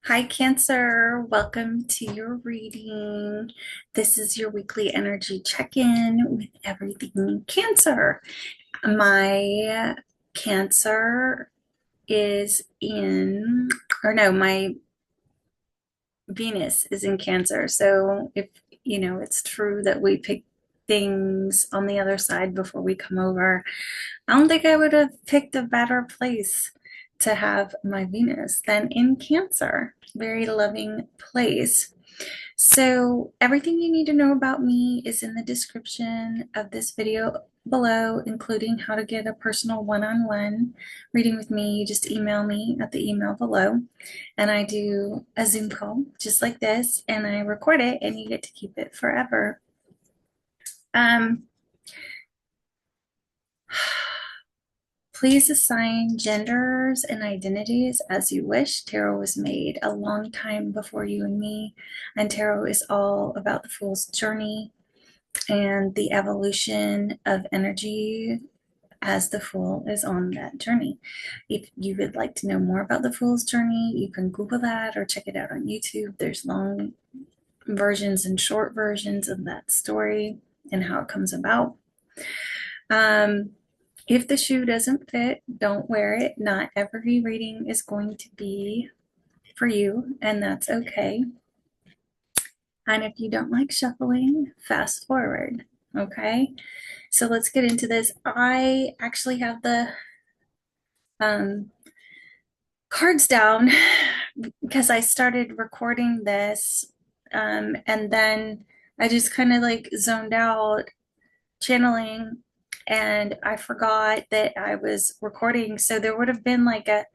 Hi, Cancer. Welcome to your reading. This is your weekly energy check-in with everything Cancer. My Cancer is in, or no, my Venus is in Cancer. So if it's true that we pick things on the other side before we come over, I don't think I would have picked a better place to have my Venus than in Cancer. Very loving place. So, everything you need to know about me is in the description of this video below, including how to get a personal one-on-one reading with me. You just email me at the email below, and I do a Zoom call just like this, and I record it, and you get to keep it forever. Um, Please assign genders and identities as you wish. Tarot was made a long time before you and me, and tarot is all about the fool's journey and the evolution of energy as the fool is on that journey. If you would like to know more about the fool's journey, you can Google that or check it out on YouTube. There's long versions and short versions of that story and how it comes about. Um, if the shoe doesn't fit, don't wear it. Not every reading is going to be for you, and that's okay. And if you don't like shuffling, fast forward. Okay, so let's get into this. I actually have the um, cards down because I started recording this, and then I just kind of like zoned out channeling, and I forgot that I was recording. So there would have been like at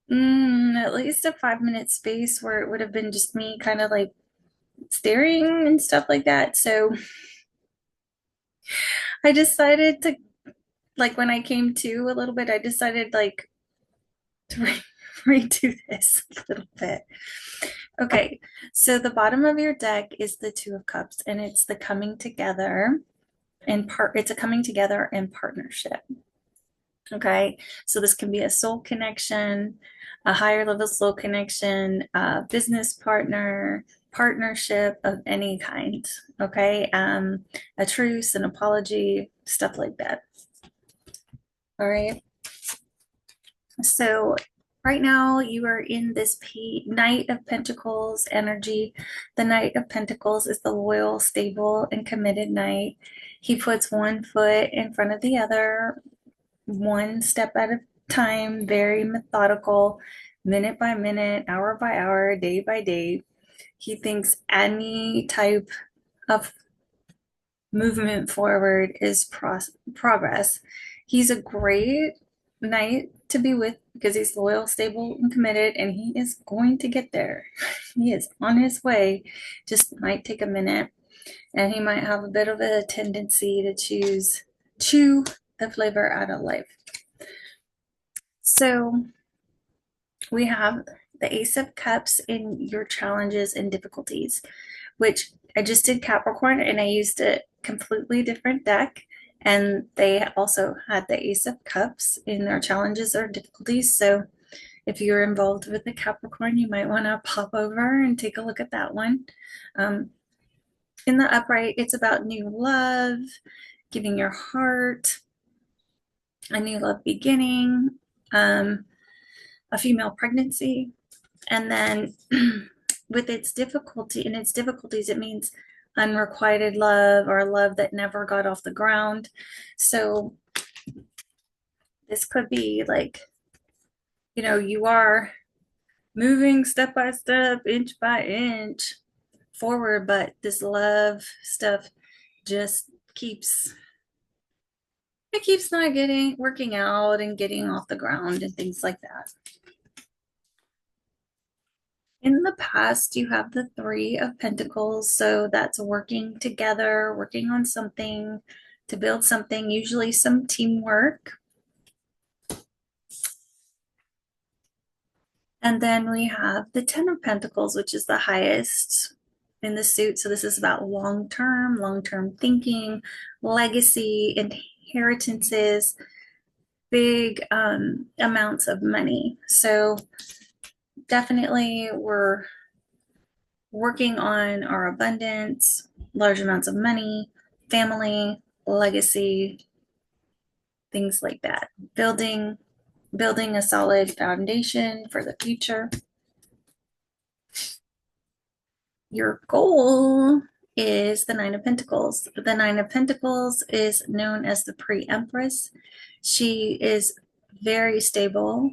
least a 5 minute space where it would have been just me kind of like staring and stuff like that. So I decided to, like, when I came to a little bit, I decided like to redo this a little bit. Okay, so the bottom of your deck is the Two of Cups, and it's the coming together and it's a coming together in partnership. Okay, so this can be a soul connection, a higher level soul connection, a business partner, partnership of any kind. Okay, a truce, an apology, stuff like that. All right. So right now you are in this Knight of Pentacles energy. The Knight of Pentacles is the loyal, stable, and committed knight. He puts one foot in front of the other, one step at a time, very methodical, minute by minute, hour by hour, day by day. He thinks any type of movement forward is progress. He's a great knight to be with because he's loyal, stable, and committed, and he is going to get there. He is on his way, just might take a minute, and he might have a bit of a tendency to chew the flavor out of life. So we have the Ace of Cups in your challenges and difficulties, which I just did Capricorn and I used a completely different deck. And they also had the Ace of Cups in their challenges or difficulties. So if you're involved with the Capricorn, you might want to pop over and take a look at that one. Um, in the upright, it's about new love, giving your heart, a new love beginning, um, a female pregnancy, and then with its difficulties, it means unrequited love or love that never got off the ground. So this could be like, you are moving step by step, inch by inch forward, but this love stuff just keeps not getting working out and getting off the ground and things like that. In the past, you have the Three of Pentacles, so that's working together, working on something to build something, usually some teamwork. And then we have the Ten of Pentacles, which is the highest in the suit. So this is about long term thinking, legacy, inheritances, big amounts of money. So definitely we're working on our abundance, large amounts of money, family, legacy, things like that. Building a solid foundation for the future. Your goal is the Nine of Pentacles. The Nine of Pentacles is known as the pre-empress. She is very stable.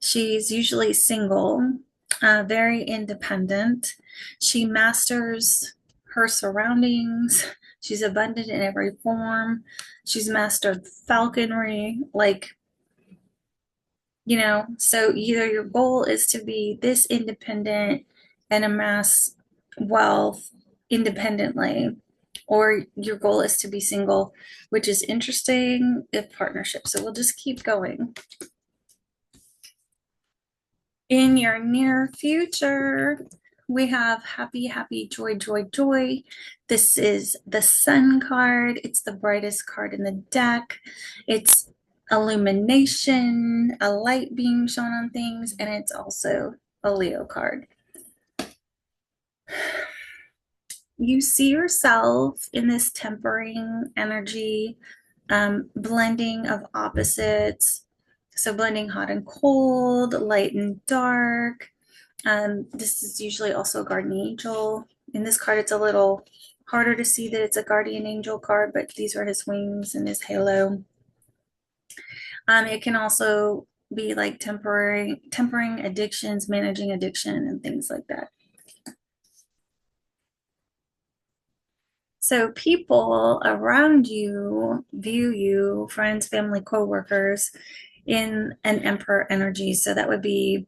She's usually single, very independent. She masters her surroundings. She's abundant in every form. She's mastered falconry, like, so either your goal is to be this independent and amass wealth independently, or your goal is to be single, which is interesting if partnership. So we'll just keep going. In your near future, we have happy, happy, joy, joy, joy. This is the Sun card. It's the brightest card in the deck. It's illumination, a light being shown on things, and it's also a Leo card. You see yourself in this tempering energy, blending of opposites. So blending hot and cold, light and dark. This is usually also a guardian angel. In this card, it's a little harder to see that it's a guardian angel card, but these are his wings and his halo. It can also be like tempering addictions, managing addiction, and things like that. So people around you view you, friends, family, coworkers, in an emperor energy. So that would be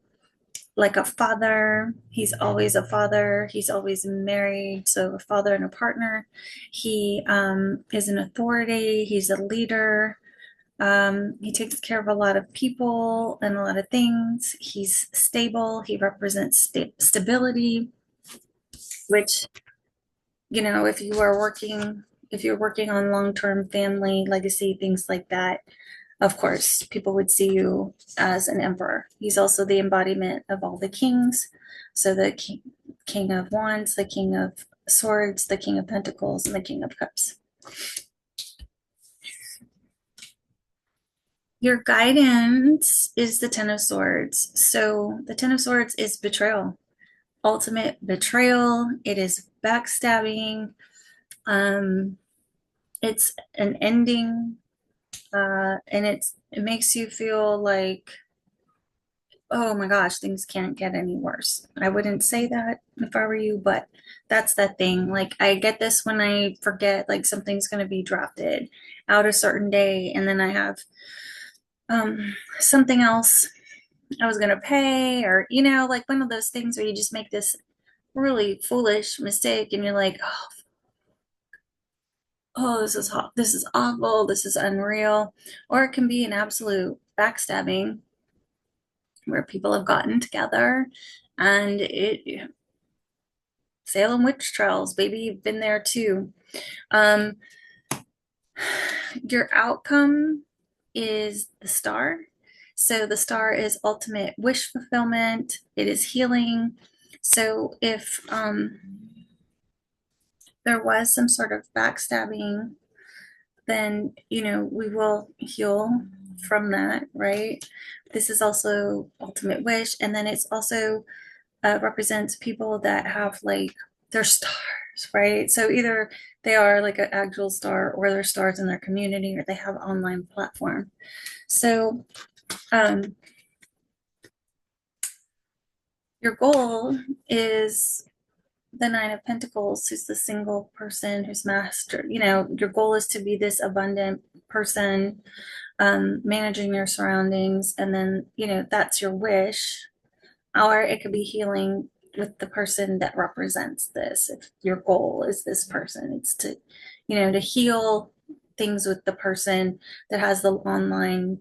like a father. He's always a father. He's always married. So a father and a partner. He is an authority. He's a leader. He takes care of a lot of people and a lot of things. He's stable. He represents stability, which, if you're working on long-term family legacy, things like that, of course, people would see you as an emperor. He's also the embodiment of all the kings. So the king of wands, the king of swords, the king of pentacles, and the king of cups. Your guidance is the Ten of Swords. So the Ten of Swords is betrayal, ultimate betrayal. It is backstabbing. It's an ending, and it makes you feel like, oh my gosh, things can't get any worse. I wouldn't say that if I were you, but that's that thing. Like, I get this when I forget, like, something's going to be drafted out a certain day, and then I have something else I was going to pay, or, like one of those things where you just make this really foolish mistake, and you're like, oh, this is hot. This is awful. This is unreal. Or it can be an absolute backstabbing where people have gotten together and Salem witch trials, baby, you've been there too. Um, your outcome is the star. So the star is ultimate wish fulfillment. It is healing. So if there was some sort of backstabbing, then we will heal from that, right? This is also ultimate wish, and then it's also represents people that have like their stars, right? So either they are like an actual star, or they're stars in their community, or they have an online platform. So your goal is the Nine of Pentacles, who's the single person who's master. Your goal is to be this abundant person, managing your surroundings, and then that's your wish. Or it could be healing with the person that represents this. If your goal is this person, it's to heal things with the person that has the online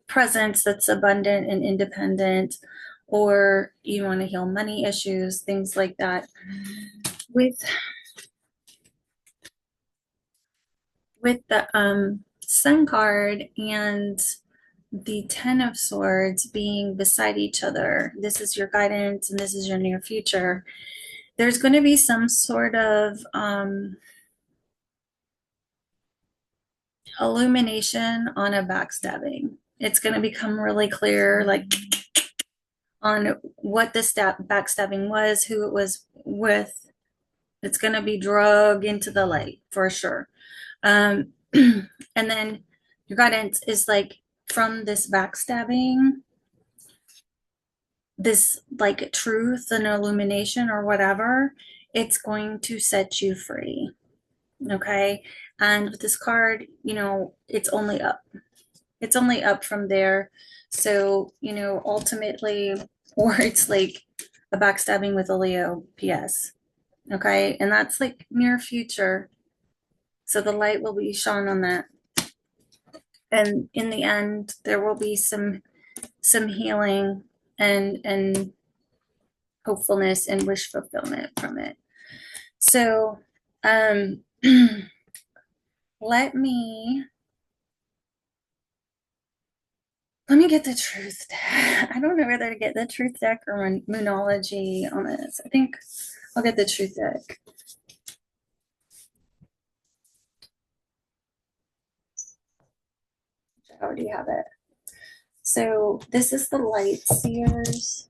presence that's abundant and independent, or you want to heal money issues, things like that. With the Sun card and the Ten of Swords being beside each other, this is your guidance and this is your near future. There's going to be some sort of illumination on a backstabbing. It's going to become really clear, like on what this backstabbing was, who it was with. It's going to be drug into the light for sure. And then your guidance is like from this backstabbing, this like truth and illumination or whatever, it's going to set you free. Okay. And with this card, it's only up. It's only up from there. So, ultimately, or it's like a backstabbing with a Leo, PS. Okay. And that's like near future. So the light will be shone on that. And in the end, there will be some healing and hopefulness and wish fulfillment from it. So let me get the truth deck. I don't know whether to get the truth deck or Moonology on this. I think I'll get the truth deck. I already have it. So this is the Light Seers.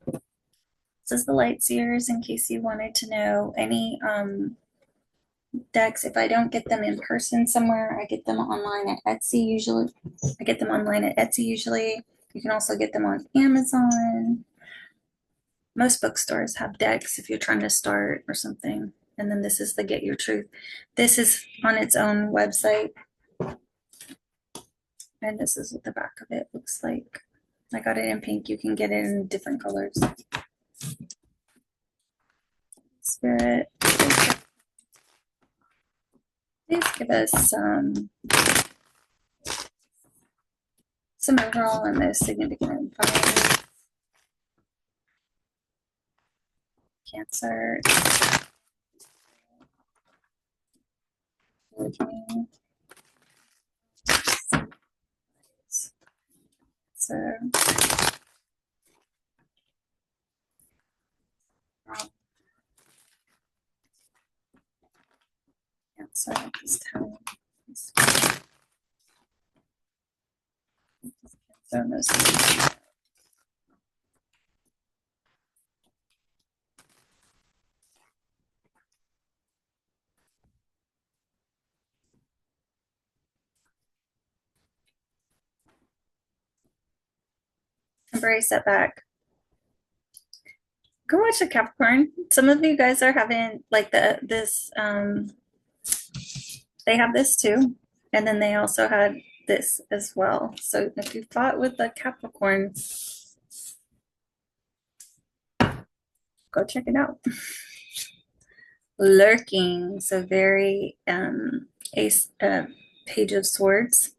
This is the Light Seers in case you wanted to know any decks. If I don't get them in person somewhere, I get them online at Etsy usually. I get them online at Etsy usually. You can also get them on Amazon. Most bookstores have decks if you're trying to start or something. And then this is the Get Your Truth. This is on its own website. And this is what the back of it looks like. I got it in pink. You can get it in different colors. Spirit, please give us some overall and most significant advice. Cancer. So Cancer this time. So most embrace setback. Go watch the Capricorn. Some of you guys are having like this they have this too. And then they also had this as well. So if you fought with the Capricorn, go check it out. Lurking. So very ace Page of Swords.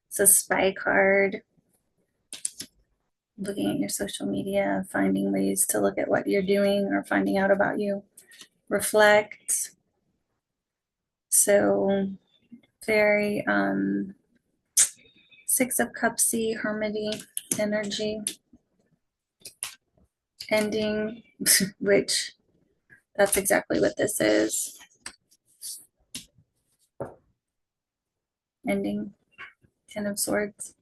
It's a spy card. Looking at your social media, finding ways to look at what you're doing or finding out about you. Reflect. So very Six of Cups-y, hermity energy. Ending, which that's exactly what this is. Ending. Ten of Swords.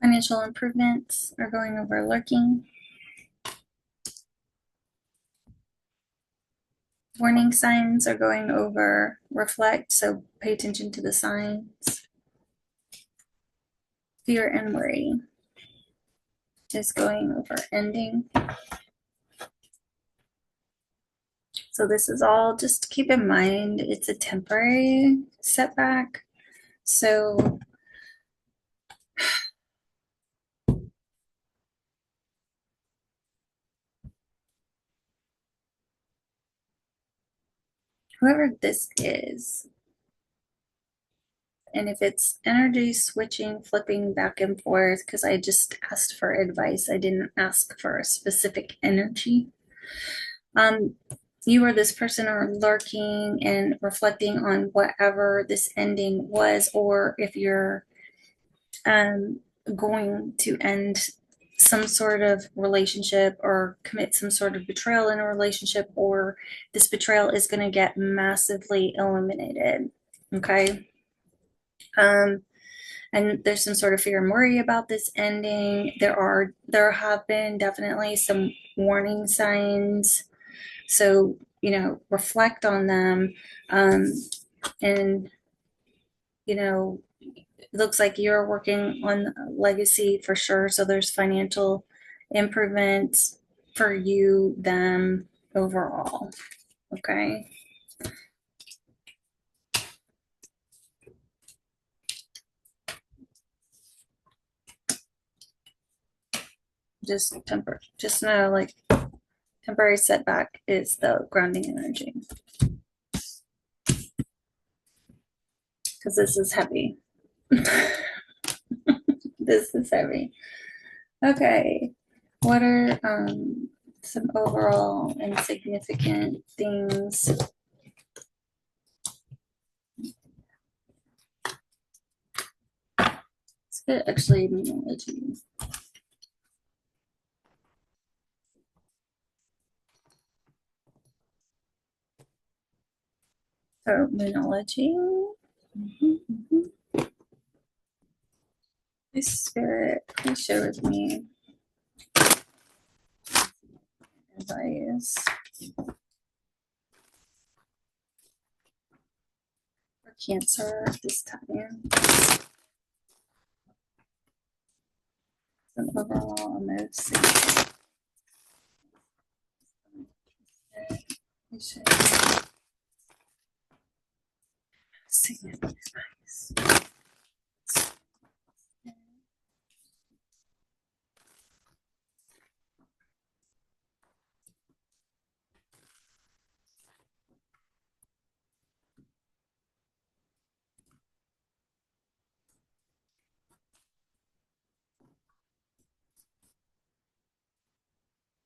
Financial improvements are going over lurking. Warning signs are going over reflect, so pay attention to the signs. Fear and worry is going over ending. So this is all, just keep in mind, it's a temporary setback. So whoever this is, and if it's energy switching, flipping back and forth, because I just asked for advice, I didn't ask for a specific energy. you or this person are lurking and reflecting on whatever this ending was, or if you're um, going to end some sort of relationship or commit some sort of betrayal in a relationship, or this betrayal is going to get massively eliminated. Okay. Um, and there's some sort of fear and worry about this ending. There have been definitely some warning signs. So, reflect on them. Um, and, it looks like you're working on legacy for sure. So there's financial improvements for you, them overall. Okay. Just know, like, temporary setback is the grounding energy, because this is heavy. This is heavy. Okay. What are some overall and significant things? It's good, actually, immunology. So, immunology. Please, Spirit, please share with me advice for Cancer this time. Some overall emotions.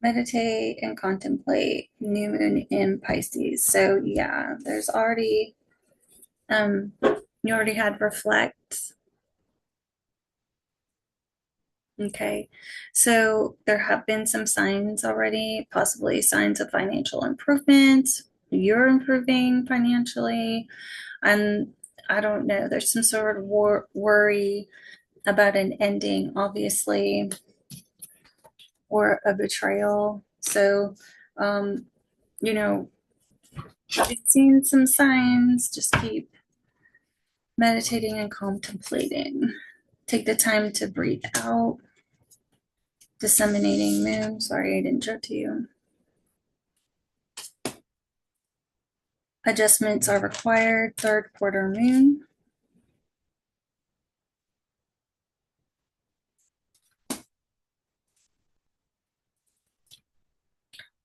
Meditate and contemplate new moon in Pisces. So yeah, there's already you already had reflect. Okay, so there have been some signs already, possibly signs of financial improvement. You're improving financially, and I don't know, there's some sort of worry about an ending, obviously, or a betrayal. So, you know, I've seen some signs. Just keep meditating and contemplating. Take the time to breathe out. Disseminating moon. Sorry, I didn't show it to you. Adjustments are required. Third quarter moon.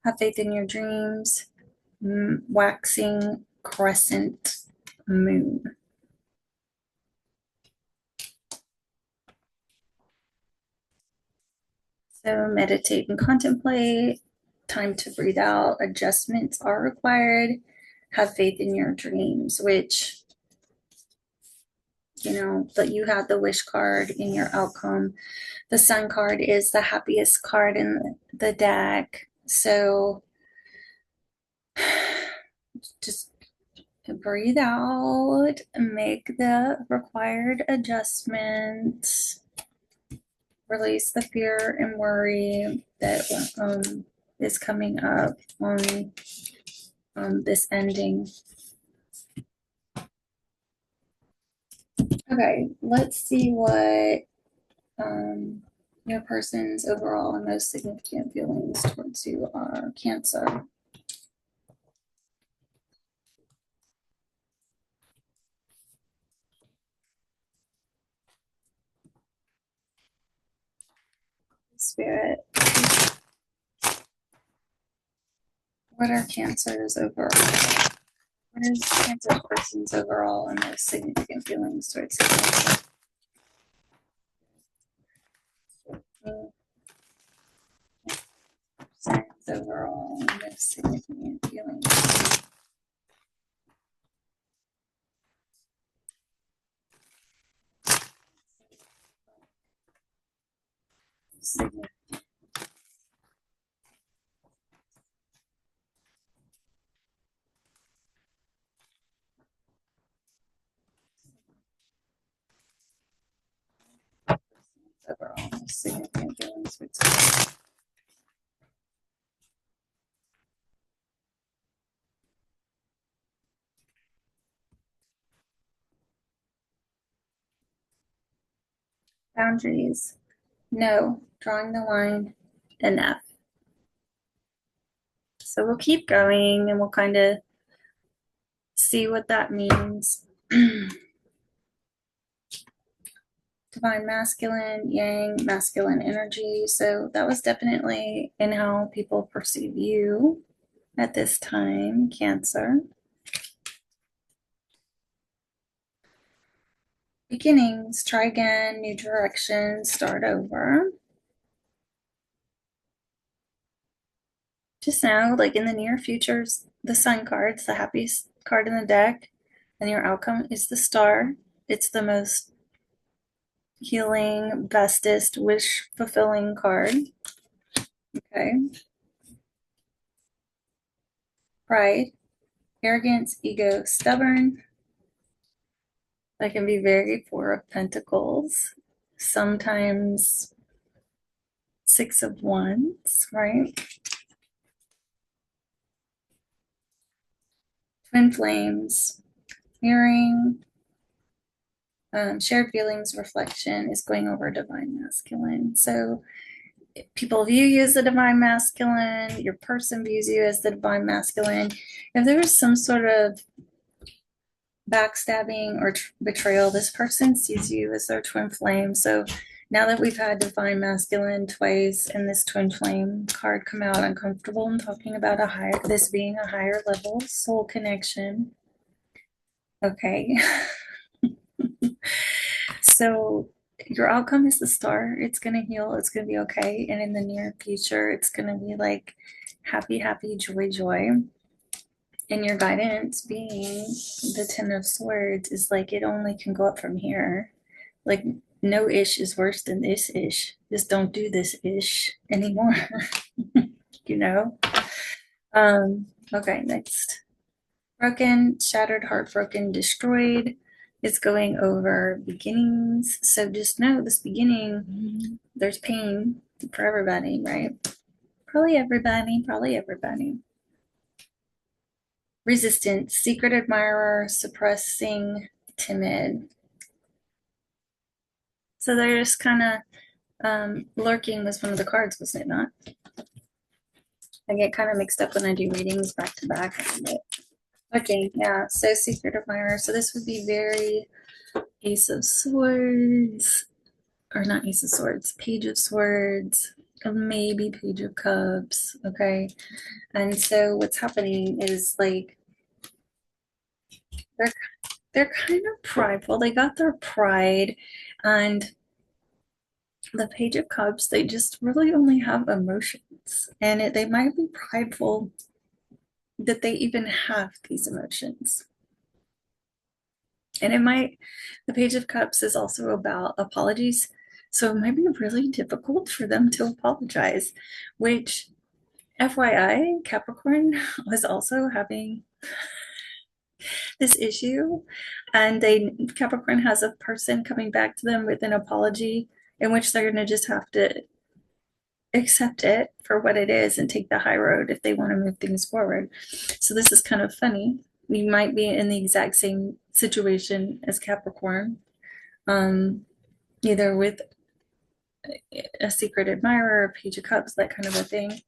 Have faith in your dreams. Waxing crescent moon. So meditate and contemplate. Time to breathe out. Adjustments are required. Have faith in your dreams, which, that you had the wish card in your outcome. The sun card is the happiest card in the deck. So just breathe out, make the required adjustments, release the fear and worry that is coming up on this ending. Okay, let's see what your person's overall and most significant feelings towards you are. Cancer. Spirit. What are Cancer's overall? What is Cancer person's overall and most significant feelings towards Cancer? Signs overall and significant feelings. Significant overall significant feelings with boundaries. No, drawing the line, enough. So we'll keep going and we'll kind of see what that means. Divine masculine, yang, masculine energy. So that was definitely in how people perceive you at this time, Cancer. Beginnings, try again, new direction, start over. Just now, like in the near futures, the sun card's the happiest card in the deck, and your outcome is the star. It's the most healing, bestest, wish fulfilling card. Okay. Pride, arrogance, ego, stubborn. That can be very Four of Pentacles. Sometimes Six of Wands, right? Twin flames, mirroring, shared feelings, reflection is going over divine masculine. So people view you as the divine masculine, your person views you as the divine masculine. If there was some sort of backstabbing or betrayal, this person sees you as their twin flame. So now that we've had divine masculine twice and this twin flame card come out, I'm comfortable in talking about this being a higher level soul connection. Okay. So your outcome is the star. It's going to heal. It's going to be okay. And in the near future, it's going to be like happy, happy, joy, joy. And your guidance being the Ten of Swords is like it only can go up from here. Like no ish is worse than this ish. Just don't do this ish anymore. you know? Okay, next. Broken, shattered, heartbroken, destroyed. It's going over beginnings. So just know this beginning, there's pain for everybody, right? Probably everybody, probably everybody. Resistance, secret admirer, suppressing, timid. So they're just kind of lurking was one of the cards, wasn't it not? I get kind of mixed up when I do readings back to back. Okay, yeah. So secret admirer. So this would be very Ace of Swords, or not Ace of Swords, Page of Swords, maybe Page of Cups. Okay, and so what's happening is like they're they're kind of prideful. They got their pride, and the Page of Cups, they just really only have emotions, and they might be prideful that they even have these emotions. And the Page of Cups is also about apologies. So it might be really difficult for them to apologize, which, FYI, Capricorn was also having this issue. And Capricorn has a person coming back to them with an apology in which they're going to just have to accept it for what it is and take the high road if they want to move things forward. So this is kind of funny. We might be in the exact same situation as Capricorn, either with a secret admirer, a Page of Cups, that kind of a thing.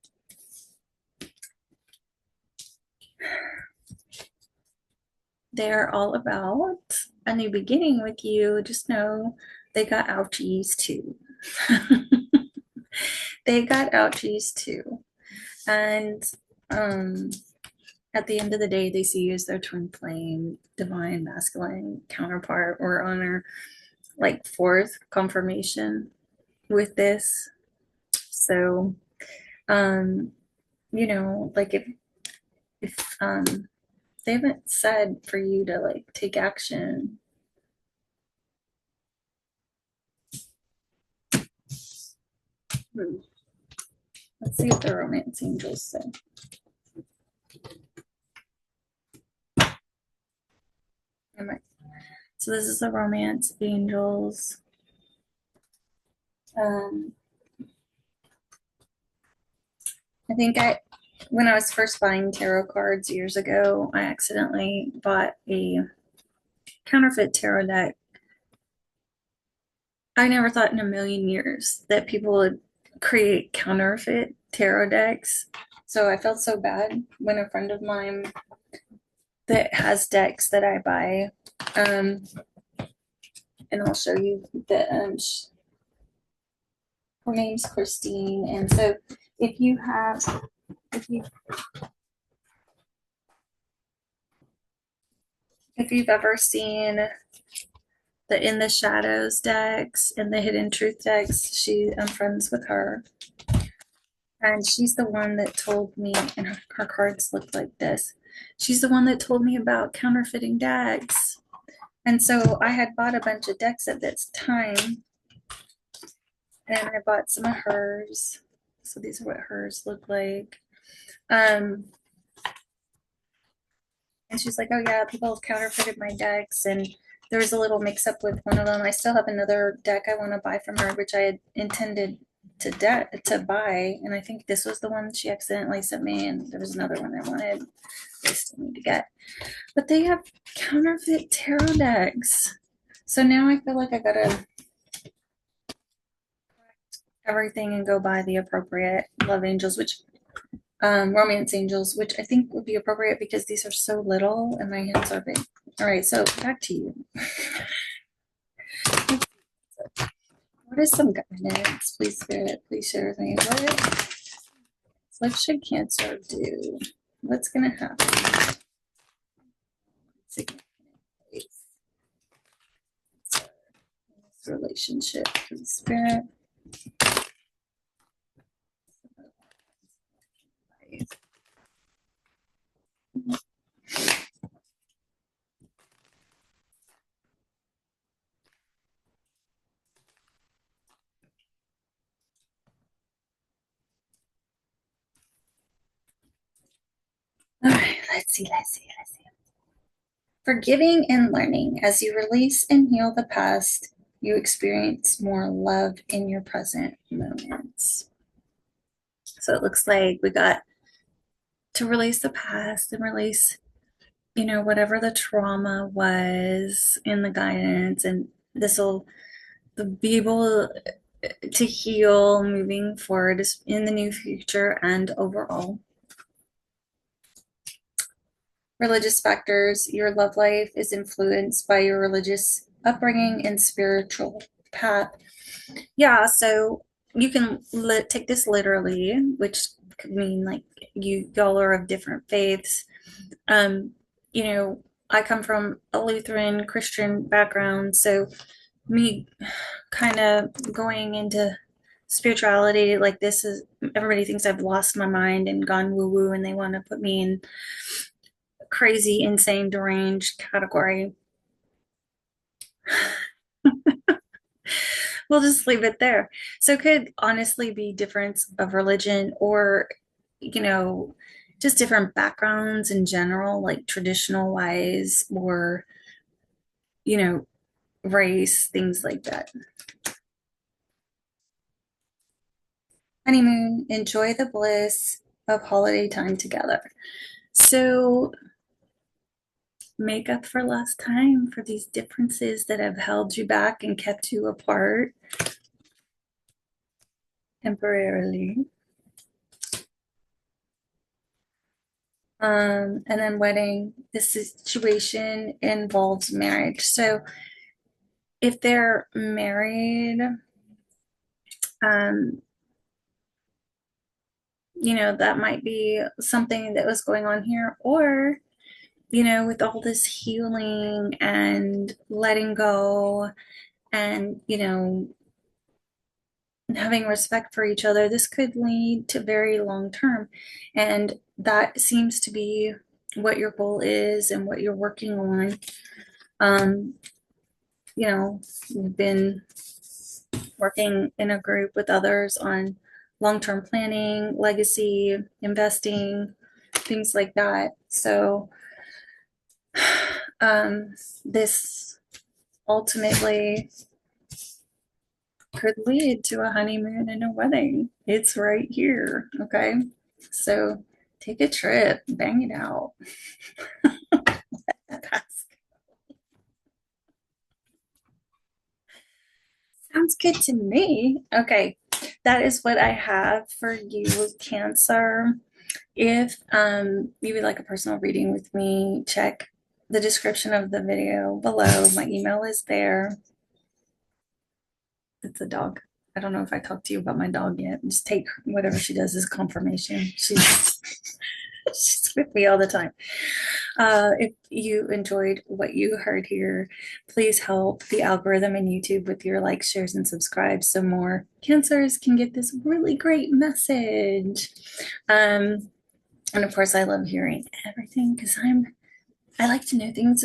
They're all about a new beginning with you. Just know they got ouchies too. They got ouchies too. And at the end of the day, they see you as their twin flame, divine masculine counterpart, or on our like fourth confirmation with this. So like if they haven't said for you to like take action. Hmm. Let's see what the romance angels say. All right. So this is the romance angels. Um, I think when I was first buying tarot cards years ago, I accidentally bought a counterfeit tarot deck. I never thought in a million years that people would create counterfeit tarot decks. So I felt so bad when a friend of mine that has decks that I buy, um, and I'll show you that her name's Christine. And so if you have, if you if you've ever seen the In the Shadows decks and the Hidden Truth decks, I'm friends with her. And she's the one that told me, and her cards look like this. She's the one that told me about counterfeiting decks. And so I had bought a bunch of decks at this time, and I bought some of hers. So these are what hers look like. Um, and she's like, "Oh yeah, people have counterfeited my decks," and there was a little mix-up with one of them. I still have another deck I want to buy from her, which I had intended to buy, and I think this was the one she accidentally sent me, and there was another one I wanted. I still need to get, but they have counterfeit tarot decks. So now I feel like I gotta everything and go buy the appropriate love angels, which romance angels, which I think would be appropriate because these are so little and my hands are big. All right, so back to you. What is some guidance? Please, Spirit, please share with me. What should Cancer do? What's going to happen? Relationship, please, Spirit. All right, let's see. Forgiving and learning. As you release and heal the past, you experience more love in your present moments. So it looks like we got to release the past and release, whatever the trauma was in the guidance. And this will be able to heal moving forward in the new future and overall. Religious factors. Your love life is influenced by your religious upbringing and spiritual path. Yeah, so you can take this literally, which could mean like y'all are of different faiths. Um, you know, I come from a Lutheran Christian background, so me kind of going into spirituality like this is everybody thinks I've lost my mind and gone woo woo and they want to put me in crazy, insane, deranged category. We'll just leave it there. So it could honestly be difference of religion or, you know, just different backgrounds in general, like traditional wise or, you know, race, things like that. Honeymoon, enjoy the bliss of holiday time together. So make up for lost time for these differences that have held you back and kept you apart temporarily. And then wedding, this situation involves marriage. So if they're married, um, that might be something that was going on here, or, with all this healing and letting go and, having respect for each other, this could lead to very long term. And that seems to be what your goal is and what you're working on. Um, you've been working in a group with others on long term planning, legacy, investing, things like that. So, this ultimately could lead to a honeymoon and a wedding. It's right here. Okay. So take a trip, bang it out. Sounds good to me. Okay. That is what I have for you with Cancer. If you would like a personal reading with me, check the description of the video below. My email is there. It's a dog. I don't know if I talked to you about my dog yet. Just take whatever she does as confirmation. She's with me all the time. If you enjoyed what you heard here, please help the algorithm in YouTube with your likes, shares, and subscribes so more cancers can get this really great message. And of course, I love hearing everything because I like to know things.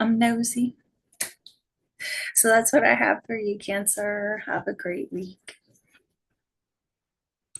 I'm nosy. So that's what I have for you, Cancer. Have a great week.